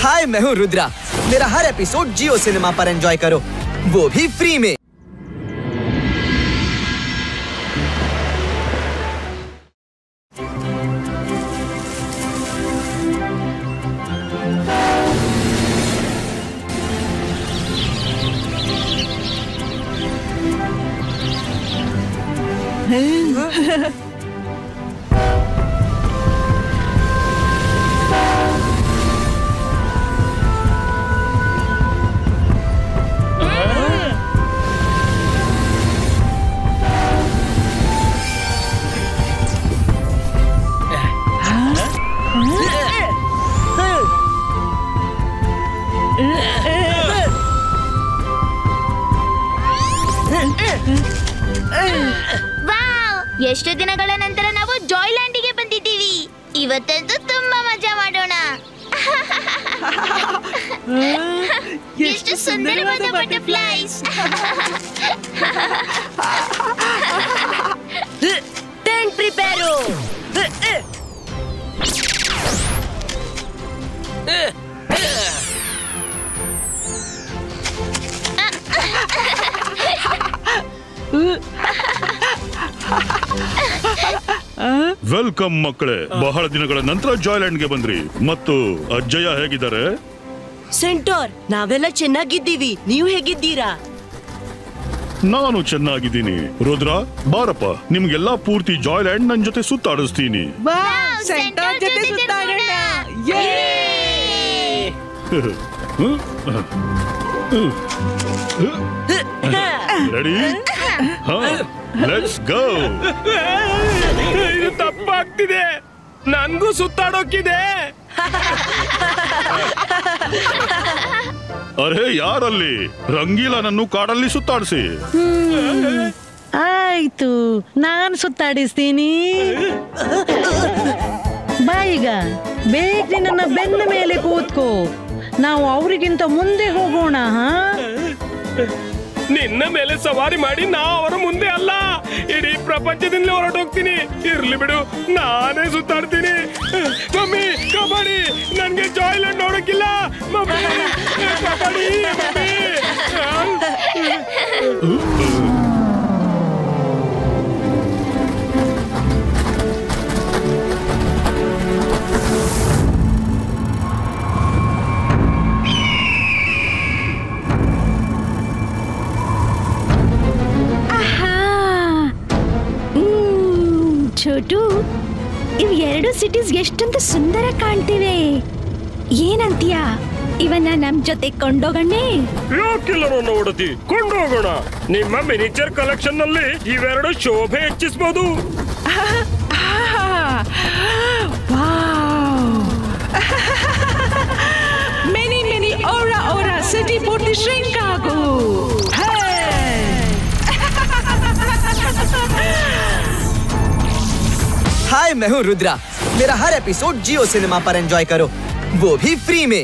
हाय, मैं हूँ रुद्रा। मेरा हर एपिसोड जियो सिनेमा पर एंजॉय करो, वो भी फ्री में। ಎಷ್ಟು ದಿನಗಳ ನಂತರ ನಾವು ಜಾಯ್ಲ್ಯಾಂಡಿಗೆ ಬಂದಿದ್ದೀವಿ. ಇವತ್ತಂತೂ ತುಂಬಾ ಮಜಾ ಮಾಡೋಣ. ಎಷ್ಟು ಸುಂದರವಾದ ಬಟರ್ಫ್ಲೈಸ್. Tent prepare. ವೆಲ್ಕಮ್ ಮಕ್ಕಳೇ, ಬಹಳ ದಿನಗಳ ನಂತರ ಜಾಯ್ಲ್ಯಾಂಡ್ಗೆ ಬಂದ್ರಿ. ಮತ್ತು ಅಜ್ಜಯ್ಯ ಹೇಗಿದ್ದಾರೆ? ಸೆಂಟೋರ್, ನಾವೆಲ್ಲ ಚೆನ್ನಾಗಿದ್ದೀವಿ. ನೀವು ಹೇಗಿದ್ದೀರಾ? ನಾನು ಚೆನ್ನಾಗಿದ್ದೀನಿ. ರುದ್ರ, ಬಾರಪ್ಪ, ನಿಮ್ಗೆಲ್ಲಾ ಪೂರ್ತಿ ಜಾಯ್ಲ್ಯಾಂಡ್ ನನ್ ಜೊತೆ ಸುತ್ತಾಡಿಸ್ತೀನಿ. ಸೆಂಟೋರ್ ಜೊತೆ ಸುತ್ತಾಡೋಣ. ರೆಡಿ? Let's go. ಇದು ತಪ್ಪಾಗ್ತಿದೆ. ನನ್ಗೂ ಸುತ್ತಾಡೋಕಿದೆ. ಅರೆ, ಯಾರಲ್ಲಿ? ರಂಗೀಲನನ್ನು ಕಾಡಲ್ಲಿ ಸುತ್ತಾಡಿಸಿ. ಆಯ್ತು, ನಾನು ಸುತ್ತಾಡಿಸ್ತೀನಿ. ಬಾಯಿಗ ಬೇಗ ನನ್ನ ಬೆನ್ನ ಮೇಲೆ ಕೂತ್ಕೋ. ನಾವು ಅವರಿಗಿಂತ ಮುಂದೆ ಹೋಗೋಣ. ನಿನ್ನ ಮೇಲೆ ಸವಾರಿ ಮಾಡಿ ನಾ ಅವರ ಮುಂದೆ ಅಲ್ಲ, ಇಡೀ ಪ್ರಪಂಚದಿಂದ ಹೊರಟೋಗ್ತೀನಿ. ಇರ್ಲಿ ಬಿಡು, ನಾನೇ ಸುತ್ತಾಡ್ತೀನಿ. ಮಮ್ಮಿ, ಕಬಡ್ಡಿ. ನನ್ಗೆ ಜಾಯ್ಲ್ಯಾಂಡ್ ನೋಡಕ್ಕಿಲ್ಲ. Mummy, kabaddi mummy. ಛೋಟು, ಇವ್ ಎರಡು ಸಿಟೀಸ್ ಎಷ್ಟೊಂದು ಸುಂದರ ಕಾಣ್ತಿವೆ. ಏನಂತೀಯ? ಇವನ್ನ ನಮ್ ಜೊತೆ ಕೊಂಡೋಗಣ್ಣೆ? ಯಾಕಿಲ್ಲ ನನ್ನ ಒಡತಿ, ಕೊಂಡೋಗೋಣ. ನಿಮ್ಮ ಮಿನಿಚರ್ ಕಲೆಕ್ಷನ್ ನಲ್ಲಿ ಇವೆರಡು ಶೋಭೆ ಹೆಚ್ಚಿಸಬಹುದು. ಮೆನಿ ಓರಾ ಸಿಟಿ ಪೂರ್ತಿ ಶ್ರಿಂಕ್ ಆಗು. हाय, मैं हूँ रुद्रा। मेरा हर एपिसोड जियो सिनेमा पर एंजॉय करो, वो भी फ्री में।